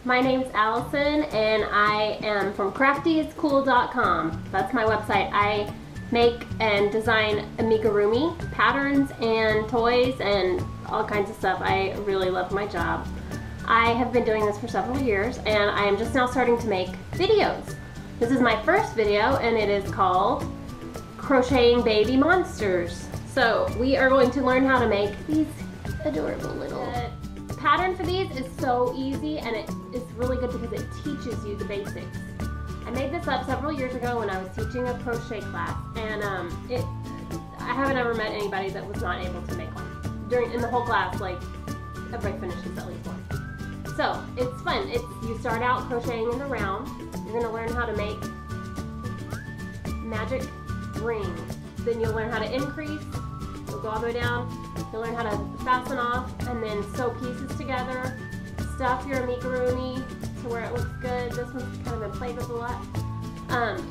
My name's Allison and I am from CraftyisCool.com. That's my website. I make and design amigurumi patterns and toys and all kinds of stuff. I really love my job. I have been doing this for several years and I am just now starting to make videos. This is my first video and it is called Crocheting Baby Monsters. So we are going to learn how to make these adorable little... The pattern for these is so easy and it is really good because it teaches you the basics. I made this up several years ago when I was teaching a crochet class, and I haven't ever met anybody that was not able to make one. In the whole class, like, everybody finishes at least one. So, it's fun. You start out crocheting in the round. You're going to learn how to make magic rings. Then you'll learn how to increase. You'll go all the way down. You'll learn how to fasten off and then sew pieces together. Stuff your amigurumi to where it looks good. This one's kind of been played with a lot.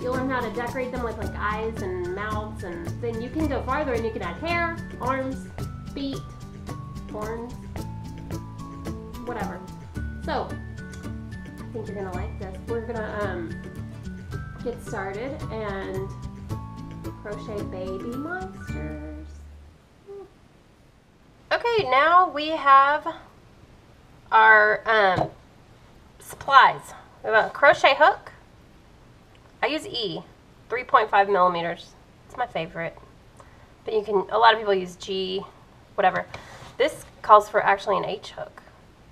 You'll learn how to decorate them with like eyes and mouths, and then you can go farther and you can add hair, arms, feet, horns, whatever. So, I think you're gonna like this. We're gonna get started and crochet baby monsters. Okay, now we have our supplies. We have a crochet hook. I use E, 3.5 millimeters. It's my favorite. But you can, a lot of people use G, whatever. This calls for actually an H hook.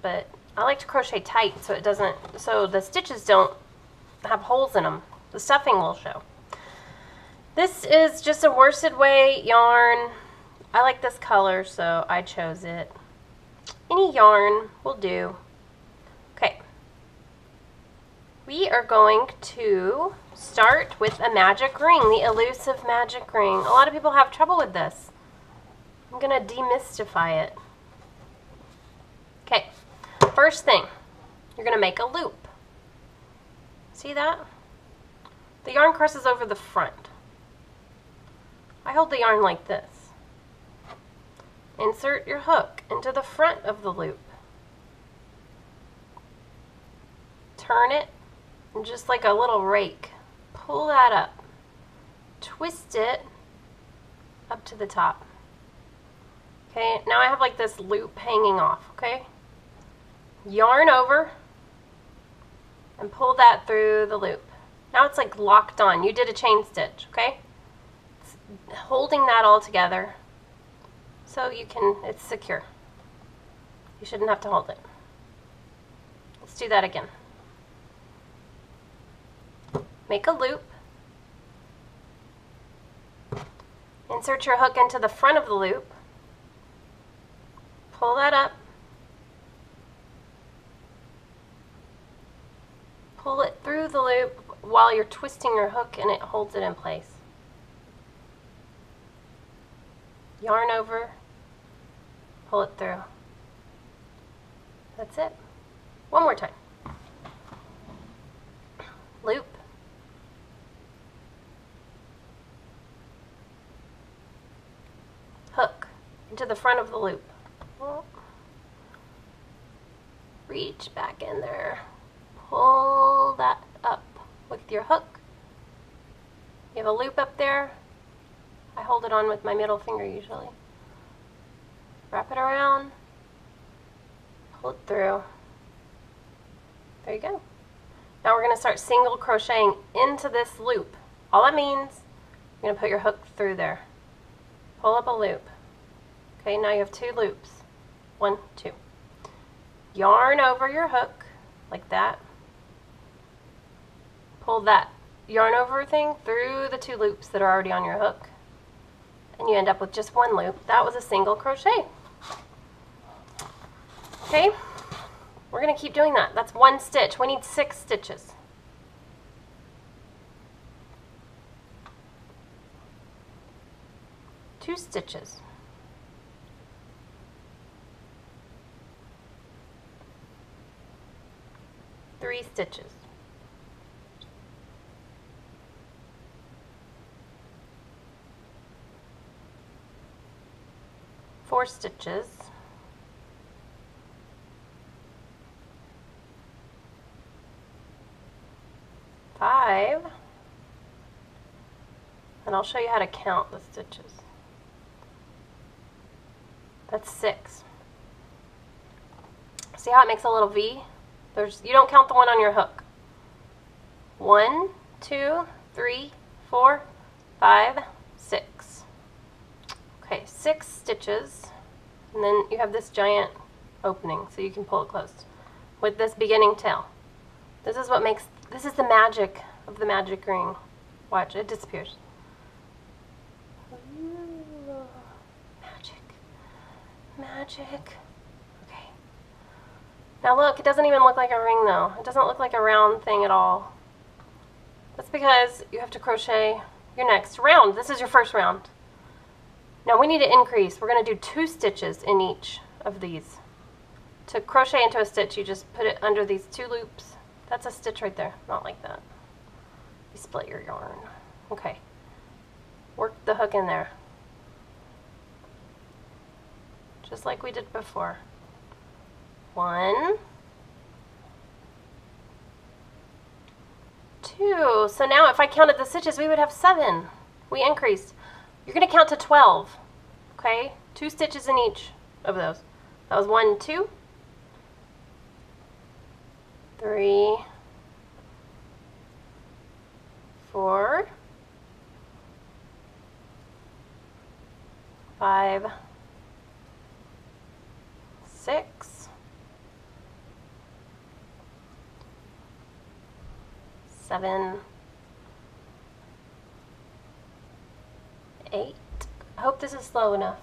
But I like to crochet tight so it doesn't, so the stitches don't have holes in them. The stuffing will show. This is just a worsted weight yarn. I like this color, so I chose it. Any yarn will do. Okay. We are going to start with a magic ring, the elusive magic ring. A lot of people have trouble with this. I'm going to demystify it. Okay. First thing, you're going to make a loop. See that? The yarn crosses over the front. I hold the yarn like this. Insert your hook into the front of the loop. Turn it, and just like a little rake, pull that up. Twist it up to the top. Okay, now I have like this loop hanging off, okay? Yarn over and pull that through the loop. Now it's like locked on. You did a chain stitch, okay? It's holding that all together. So you can, it's secure. You shouldn't have to hold it. Let's do that again. Make a loop. Insert your hook into the front of the loop. Pull that up. Pull it through the loop while you're twisting your hook and it holds it in place. Yarn over. Pull it through. That's it. One more time. Loop. Hook into the front of the loop. Reach back in there. Pull that up with your hook. You have a loop up there. I hold it on with my middle finger usually. Wrap it around, pull it through. There you go. Now we're going to start single crocheting into this loop. All that means, you're going to put your hook through there. Pull up a loop. Okay, now you have two loops. 1, 2. Yarn over your hook, like that. Pull that yarn over thing through the two loops that are already on your hook. And you end up with just one loop. That was a single crochet. Okay, we're going to keep doing that. That's one stitch. We need 6 stitches. Two stitches. 3 stitches. 4 stitches, And I'll show you how to count the stitches. That's 6. See how it makes a little V? You don't count the one on your hook. 1, 2, 3, 4, 5, 6. Okay, 6 stitches. And then you have this giant opening so you can pull it closed with this beginning tail. This is the magic of the magic ring. Watch, it disappears. Ooh, magic. Okay. Now look, it doesn't even look like a ring though. It doesn't look like a round thing at all. That's because you have to crochet your next round. This is your first round. Now we need to increase. We're going to do 2 stitches in each of these. To crochet into a stitch, you just put it under these 2 loops. That's a stitch right there, not like that. You split your yarn. Okay. Work the hook in there. Just like we did before. 1, 2. So now if I counted the stitches, we would have 7. We increased. You're going to count to 12. Okay? 2 stitches in each of those. That was 1, 2, 3, 4, 5, 6, 7, 8. I hope this is slow enough.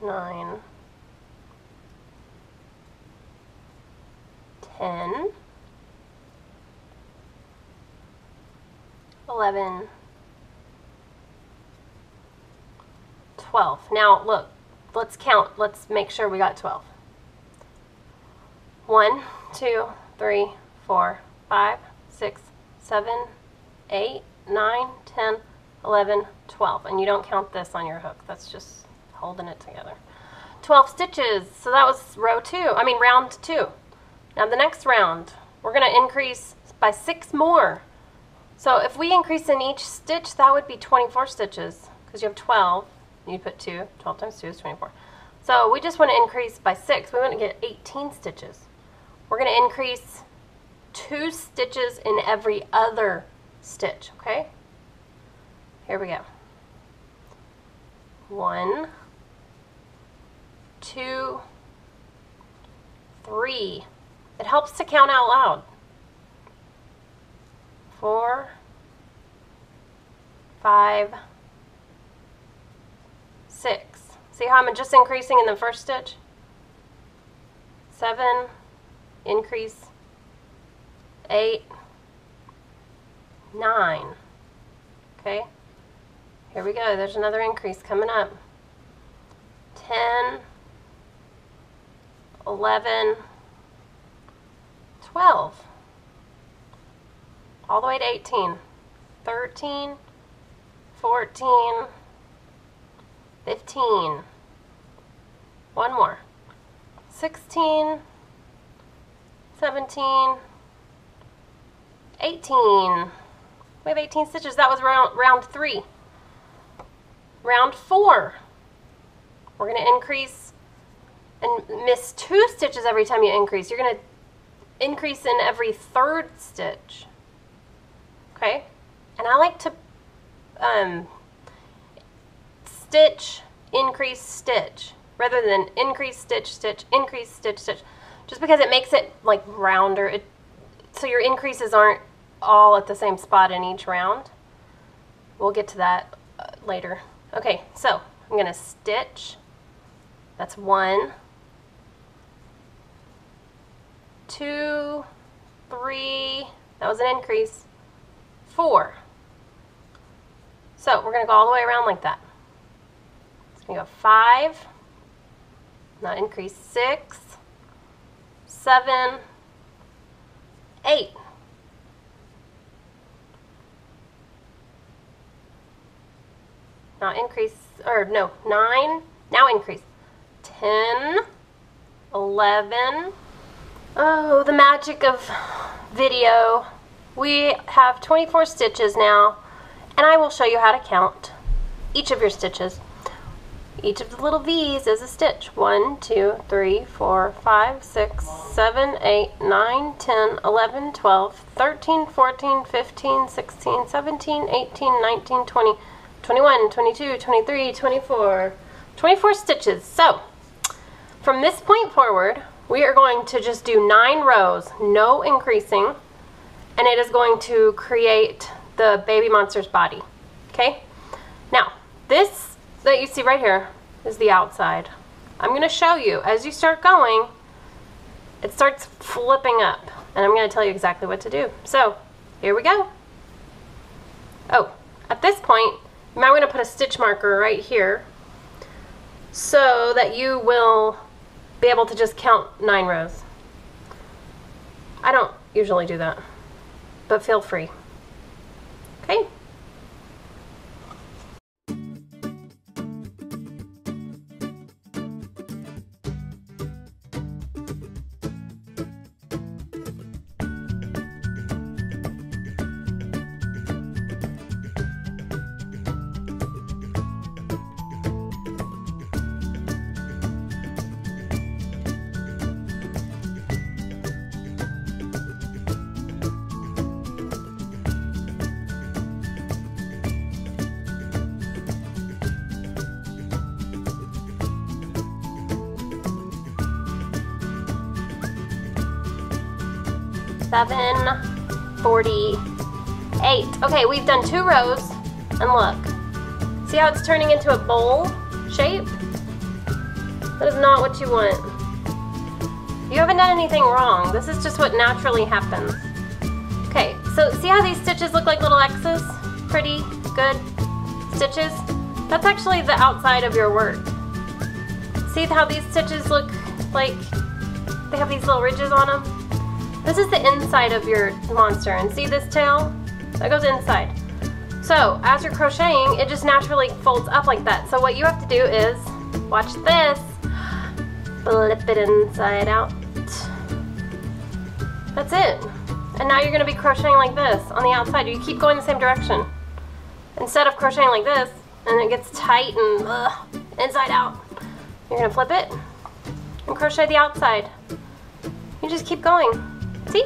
9, 10, 11, 12. Now look, let's count. Let's make sure we got 12. 1, 2, 3, 4, 5, 6, 7, 8, 9, 10, 11, 12. And you don't count this on your hook. That's just holding it together. 12 stitches. So that was round 2. Now the next round, we're going to increase by 6 more. So if we increase in each stitch, that would be 24 stitches because you have 12. You put 2. 12 times 2 is 24. So we just want to increase by 6. We want to get 18 stitches. We're going to increase 2 stitches in every other stitch, okay? Here we go. 1, 2, 3. It helps to count out loud. 4, 5, 6. See how I'm just increasing in the first stitch? 7, increase, 8, 9. Okay, here we go. There's another increase coming up. 10, 11, 12. All the way to 18. 13, 14, 15. One more. 16, 17, 18. We have 18 stitches. That was round 3. Round 4. We're going to increase and miss 2 stitches every time you increase. You're going to increase in every 3rd stitch. Okay? And I like to stitch, increase, stitch, rather than increase, stitch, stitch, increase, stitch, stitch, just because it makes it like rounder. So your increases aren't all at the same spot in each round. We'll get to that later. Okay, so I'm going to stitch. That's 1, 2, 3. That was an increase. 4. So we're going to go all the way around like that. It's going to go 5. Now increase 6, 7, 8. Now increase, or no, 9. Now increase. 10, 11. Oh, the magic of video. we have 24 stitches now, and I will show you how to count each of your stitches. Each of the little V's is a stitch. 1, 2, 3, 4, 5, 6, 7, 8, 9, 10, 11, 12, 13, 14, 15, 16, 17, 18, 19, 20, 21, 22, 23, 24. 24 stitches. So, from this point forward, we are going to just do 9 rows, no increasing, and it is going to create the baby monster's body. Okay? Now, this that you see right here is the outside. I'm going to show you, as you start going, it starts flipping up, and I'm going to tell you exactly what to do. So, here we go. Oh, at this point, you might want to put a stitch marker right here so that you will be able to just count 9 rows. I don't usually do that, but feel free. Okay? $7.48. Okay, we've done 2 rows, and look. See how it's turning into a bowl shape? That is not what you want. You haven't done anything wrong. This is just what naturally happens. Okay, so see how these stitches look like little X's? Pretty good stitches? That's actually the outside of your work. See how these stitches look like they have these little ridges on them? This is the inside of your monster, and see this tail? That goes inside. So, as you're crocheting, it just naturally folds up like that. So what you have to do is, watch this, flip it inside out. That's it. And now you're gonna be crocheting like this on the outside. You keep going the same direction. Instead of crocheting like this, and it gets tight and inside out, you're gonna flip it and crochet the outside. You just keep going. See?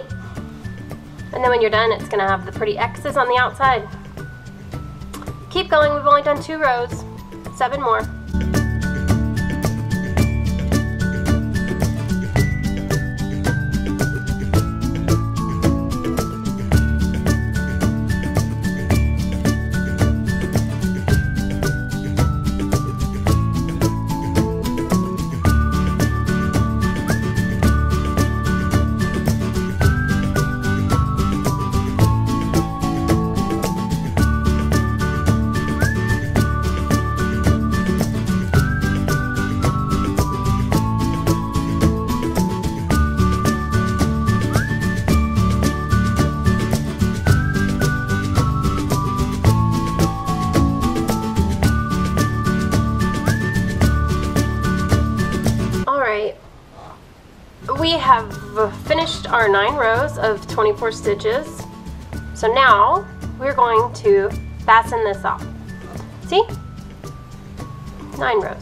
And then when you're done, it's gonna have the pretty X's on the outside. Keep going, we've only done 2 rows, 7 more. We have finished our 9 rows of 24 stitches. So now we're going to fasten this off. See? 9 rows.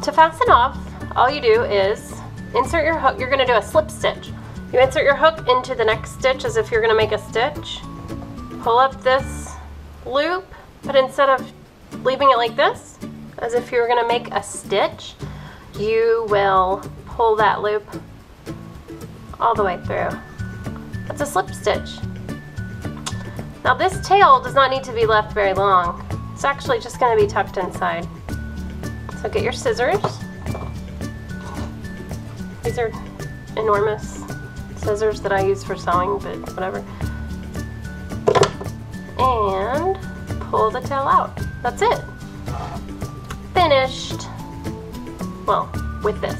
To fasten off, all you do is insert your hook. You're going to do a slip stitch. You insert your hook into the next stitch as if you're going to make a stitch. Pull up this loop, but instead of leaving it like this, as if you were going to make a stitch, you will pull that loop all the way through. That's a slip stitch. Now this tail does not need to be left very long. It's actually just going to be tucked inside. So get your scissors. These are enormous scissors that I use for sewing, but whatever. And pull the tail out. That's it. Finished. Well, with this.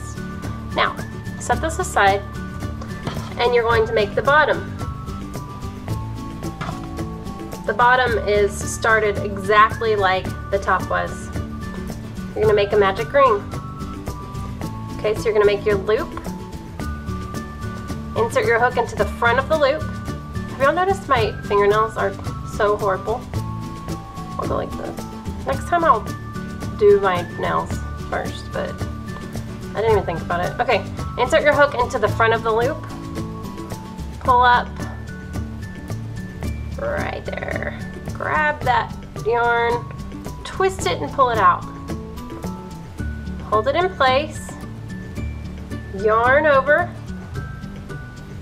Now, set this aside, and you're going to make the bottom. The bottom is started exactly like the top was. You're going to make a magic ring. Okay, so you're going to make your loop, insert your hook into the front of the loop, y'all noticed my fingernails are so horrible? I'll go like this. Next time I'll do my nails first, but I didn't even think about it. Okay, insert your hook into the front of the loop. Pull up right there. Grab that yarn, twist it and pull it out. Hold it in place. Yarn over.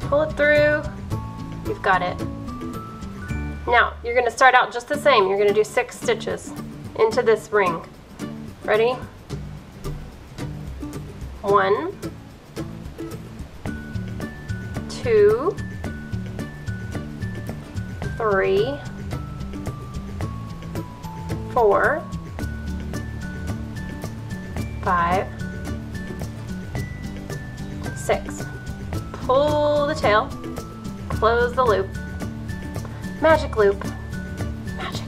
Pull it through. You've got it. Now, you're going to start out just the same. You're going to do 6 stitches into this ring. Ready? 1, 2, 3, 4, 5, 6. Pull the tail, close the loop. Magic loop. Magic.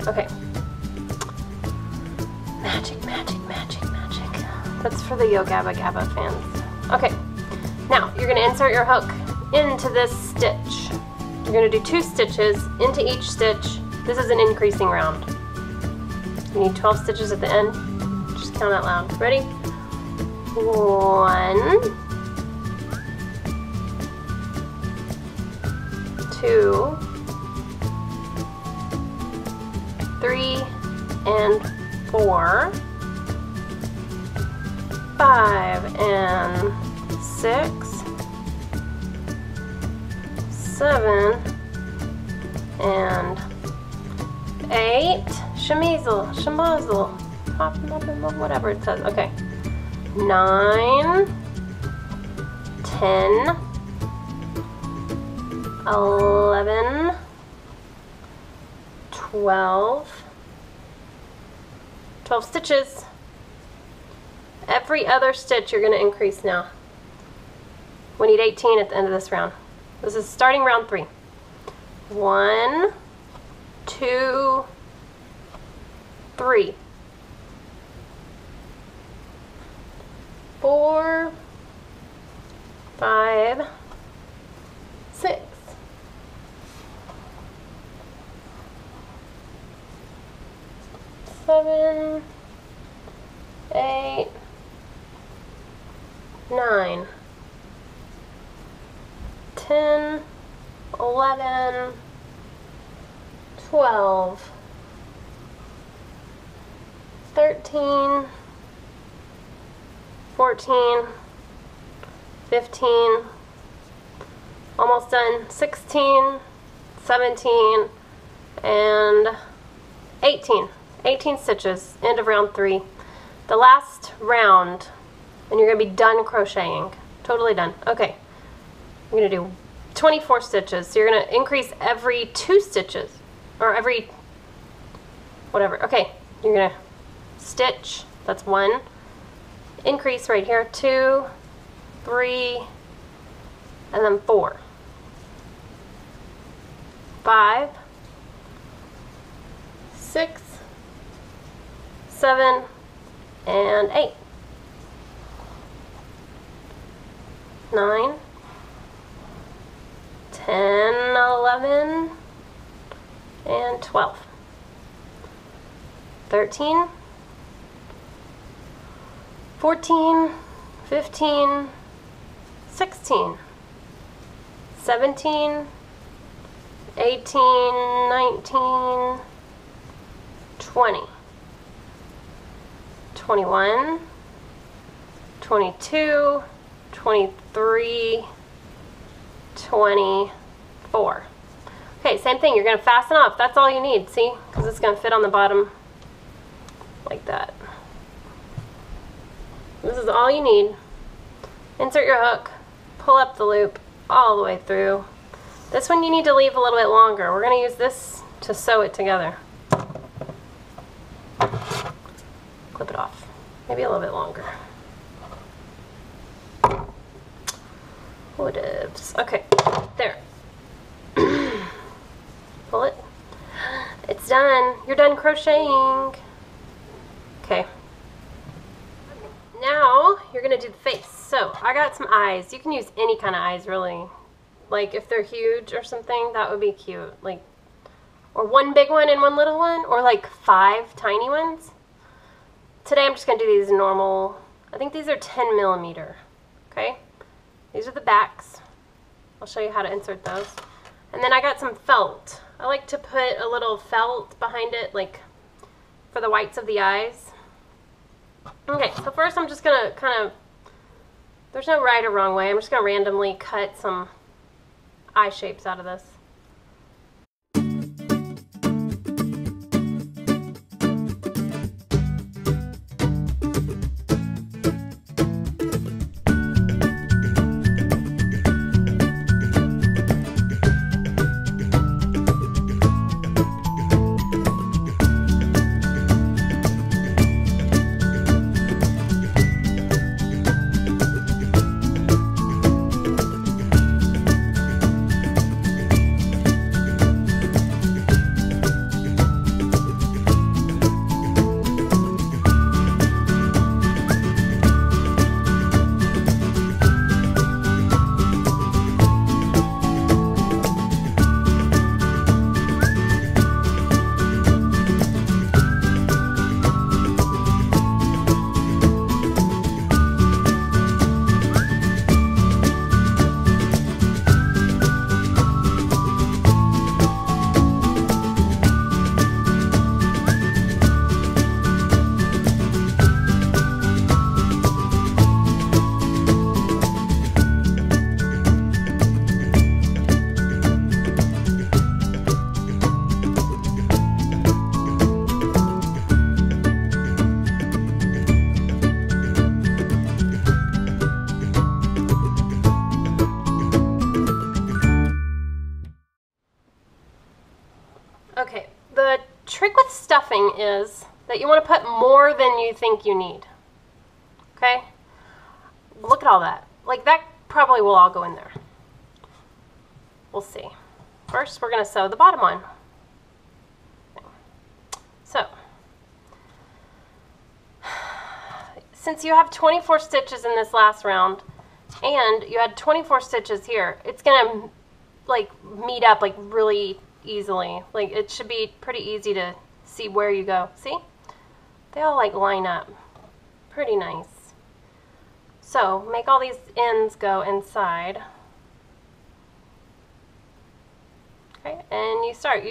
Okay. Magic, magic, magic, magic. That's for the Yo Gabba Gabba fans. Okay. Now, you're going to insert your hook into this stitch. You're going to do 2 stitches into each stitch. This is an increasing round. You need 12 stitches at the end. Just count out loud. Ready? 1, 2, 3, and 4, 5, and 6, 7, and 8, shemazel, whatever it says. Okay. 9, 10, 11, 12 stitches. Every other stitch you're going to increase now. We need 18 at the end of this round. This is starting round 3. 1, 2, 3, 4, 5, 6, 7, 8, 9, 10, 11, 12, 13, 14, 15, almost done, 16, 17, and 18. 18 stitches, end of round 3. The last round, and you're going to be done crocheting. Totally done. Okay. I'm going to do 24 stitches. So you're going to increase every 2 stitches, or every, whatever. Okay. You're going to stitch, that's 1. Increase right here, 2, 3, and then 4. 5, 6, 7, and 8. 9, 10, 11, and 12. 13, 14, 15, 16, 17, 18, 19, 20, 21, 22, 23, 24. Okay, same thing. You're going to fasten off. That's all you need, see? Because it's going to fit on the bottom like that. This is all you need. Insert your hook, pull up the loop all the way through. This one you need to leave a little bit longer. We're going to use this to sew it together. Clip it off. Maybe a little bit longer. Whatevs. Okay, there. Pull it. It's done. You're done crocheting. Okay. Now you're gonna do the face. So I got some eyes. You can use any kind of eyes really. Like if they're huge or something, that would be cute. Like, or one big one and one little one, or like 5 tiny ones. Today I'm just gonna do these normal, I think these are 10 millimeter, okay? These are the backs. I'll show you how to insert those. And then I got some felt. I like to put a little felt behind it, like for the whites of the eyes. Okay, so first I'm just gonna kind of, there's no right or wrong way, I'm just gonna randomly cut some eye shapes out of this. Okay, the trick with stuffing is that you want to put more than you think you need. Okay? Look at all that. Like, that probably will all go in there. We'll see. First, we're going to sew the bottom on. So, since you have 24 stitches in this last round, and you had 24 stitches here, it's going to, like, meet up, like, really easily. Like, it should be pretty easy to see where you go. See? They all like line up. Pretty nice. So make all these ends go inside. Okay, and you start.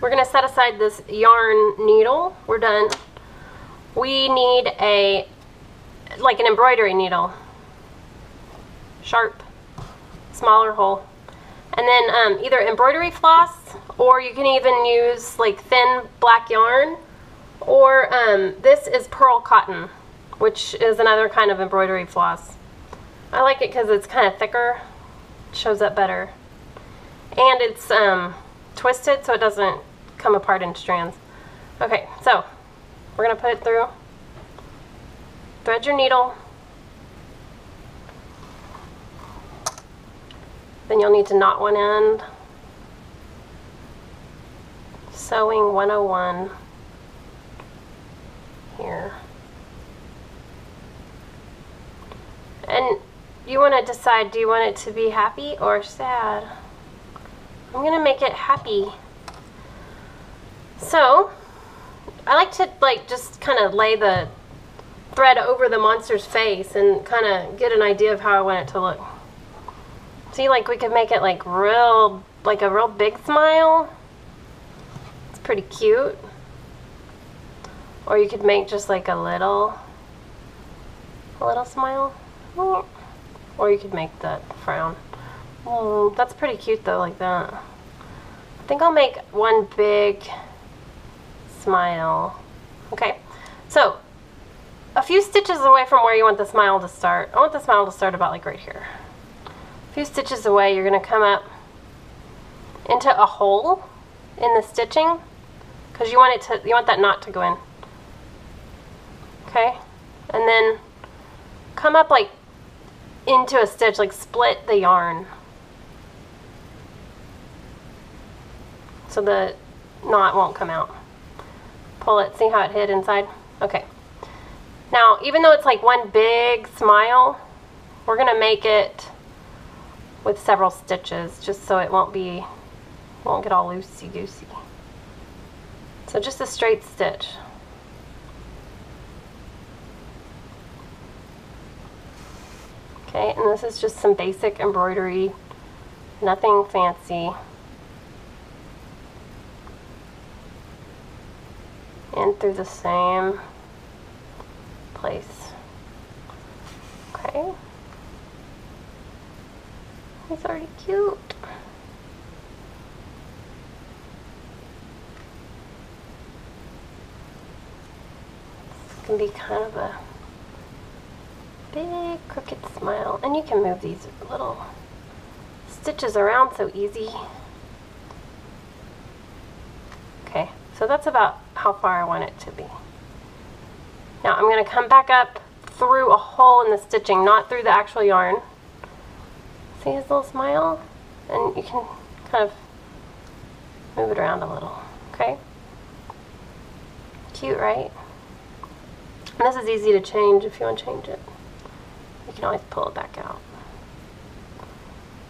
We're going to set aside this yarn needle. We're done. We need like an embroidery needle. Sharp, smaller hole. And then either embroidery floss, or you can even use like thin black yarn, or this is pearl cotton, which is another kind of embroidery floss. I like it because it's kind of thicker, shows up better, and it's twisted so it doesn't come apart in strands. Okay, so we're gonna put it through. Thread your needle. Then you'll need to knot one end. Sewing 101 here. And you want to decide, do you want it to be happy or sad? I'm going to make it happy. So, I like to just kind of lay the thread over the monster's face and kind of get an idea of how I want it to look. See, like we could make it like a real big smile. It's pretty cute. Or you could make just like a little smile. Or you could make that frown. That's pretty cute though, like that. I think I'll make one big smile. Okay, so a few stitches away from where you want the smile to start. I want the smile to start about like right here. A few stitches away, you're going to come up into a hole in the stitching because you want that knot to go in. Okay, and then come up like into a stitch, like split the yarn so the knot won't come out. Pull it, see how it hid inside? Okay. Now, even though it's like one big smile, we're going to make it with several stitches just so it won't get all loosey-goosey. So just a straight stitch. Okay, and this is just some basic embroidery, nothing fancy. And through the same place. Okay. He's already cute. This can be kind of a big crooked smile, and you can move these little stitches around so easy. Okay, so that's about how far I want it to be. Now I'm going to come back up through a hole in the stitching, not through the actual yarn. See his little smile? And you can kind of move it around a little, okay? Cute, right? And this is easy to change if you want to change it. You can always pull it back out.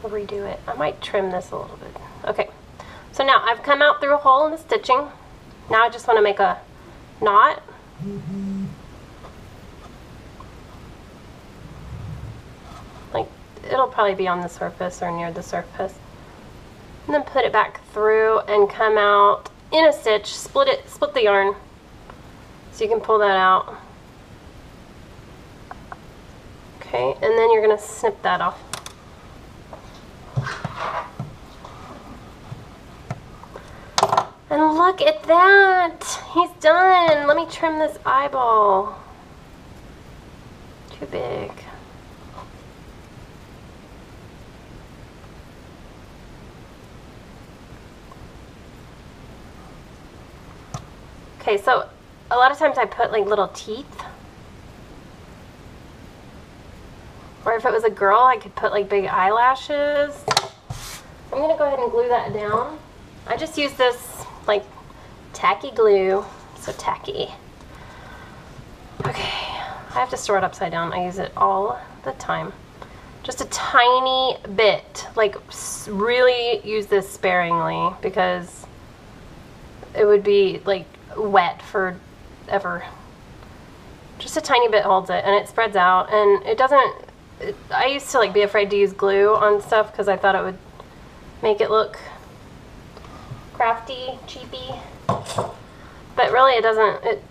We'll redo it. I might trim this a little bit. Okay, so now I've come out through a hole in the stitching. Now I just want to make a knot. Like, it'll probably be on the surface or near the surface. And then put it back through and come out in a stitch, split the yarn so you can pull that out. Okay, and then you're going to snip that off. And look at that! He's done! Let me trim this eyeball. Too big. Okay, so a lot of times I put like little teeth. Or if it was a girl, I could put like big eyelashes. I'm going to go ahead and glue that down. I just use this like tacky glue, so tacky. Okay, I have to store it upside down. I use it all the time. Just a tiny bit, like really use this sparingly because it would be like wet forever. Just a tiny bit holds it and it spreads out, and it doesn't, I used to like be afraid to use glue on stuff because I thought it would make it look crafty, cheapy, but really it doesn't.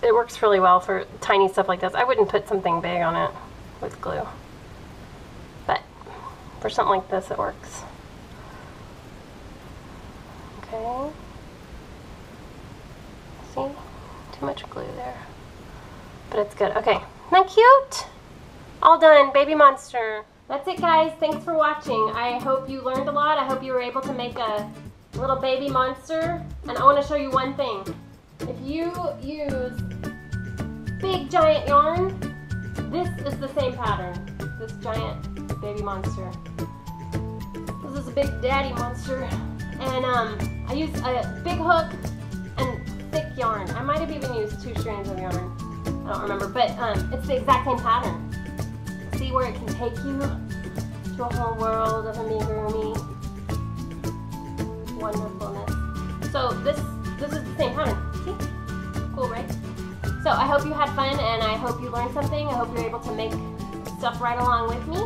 It works really well for tiny stuff like this. I wouldn't put something big on it with glue, but for something like this it works. Okay. See? Too much glue there. But it's good. Okay. Isn't that cute? All done. Baby monster. That's it, guys. Thanks for watching. I hope you learned a lot. I hope you were able to make a little baby monster. And I want to show you one thing. If you use big giant yarn, this is the same pattern. This giant baby monster. This is a big daddy monster. And I used a big hook and thick yarn. I might have even used 2 strands of yarn. I don't remember, but it's the exact same pattern. See where it can take you to a whole world of amigurumi wonderfulness. So this is the same pattern. See? Cool, right? So I hope you had fun and I hope you learned something. I hope you're able to make stuff right along with me.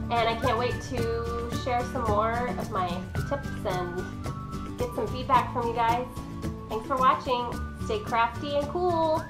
And I can't wait to share some more of my tips and get some feedback from you guys. Thanks for watching. Stay crafty and cool.